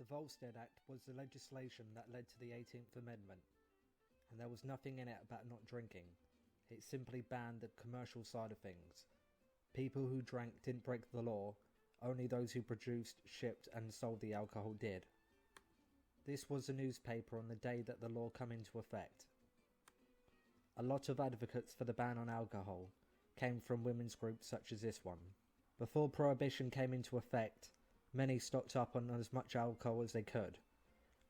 The Volstead Act was the legislation that led to the 18th Amendment, and there was nothing in it about not drinking. It simply banned the commercial side of things. People who drank didn't break the law, only those who produced, shipped and sold the alcohol did. This was a newspaper on the day that the law came into effect. A lot of advocates for the ban on alcohol came from women's groups such as this one. Before Prohibition came into effect, many stocked up on as much alcohol as they could,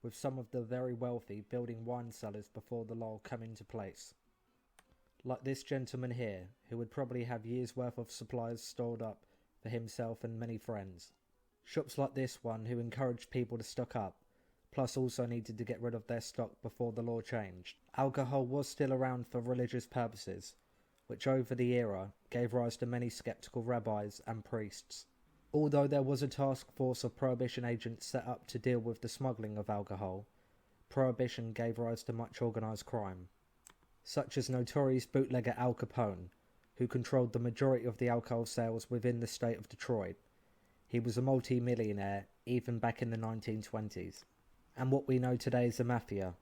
with some of the very wealthy building wine cellars before the law came into place. Like this gentleman here, who would probably have years' worth of supplies stored up for himself and many friends. Shops like this one who encouraged people to stock up, plus also needed to get rid of their stock before the law changed. Alcohol was still around for religious purposes, which over the era gave rise to many skeptical rabbis and priests. Although there was a task force of Prohibition agents set up to deal with the smuggling of alcohol, Prohibition gave rise to much organised crime, such as notorious bootlegger Al Capone, who controlled the majority of the alcohol sales within the state of Detroit. He was a multi-millionaire even back in the 1920s. And what we know today is the mafia.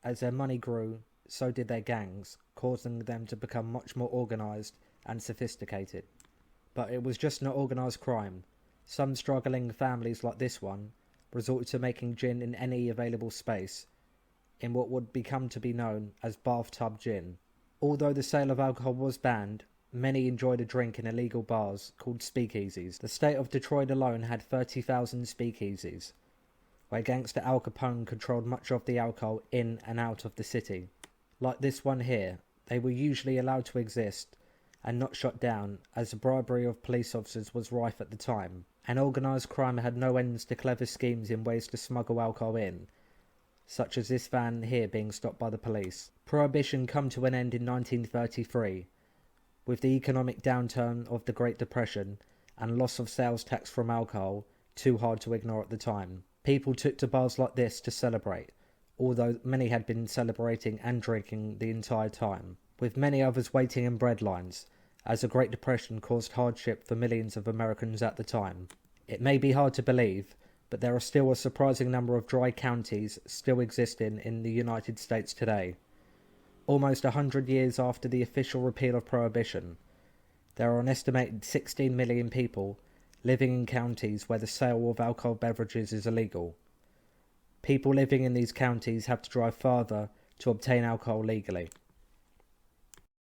As their money grew, so did their gangs, causing them to become much more organised and sophisticated. But it was just not organised crime. Some struggling families like this one resorted to making gin in any available space, in what would become to be known as bathtub gin. Although the sale of alcohol was banned, many enjoyed a drink in illegal bars called speakeasies. The state of Detroit alone had 30,000 speakeasies, where gangster Al Capone controlled much of the alcohol in and out of the city. Like this one here, they were usually allowed to exist and not shut down, as the bribery of police officers was rife at the time, and organised crime had no ends to clever schemes in ways to smuggle alcohol in, such as this van here being stopped by the police. Prohibition come to an end in 1933, with the economic downturn of the Great Depression and loss of sales tax from alcohol too hard to ignore at the time. People took to bars like this to celebrate, although many had been celebrating and drinking the entire time, with many others waiting in bread lines, as the Great Depression caused hardship for millions of Americans at the time. It may be hard to believe, but there are still a surprising number of dry counties still existing in the United States today. Almost 100 years after the official repeal of Prohibition, there are an estimated 16 million people living in counties where the sale of alcohol beverages is illegal. People living in these counties have to drive farther to obtain alcohol legally.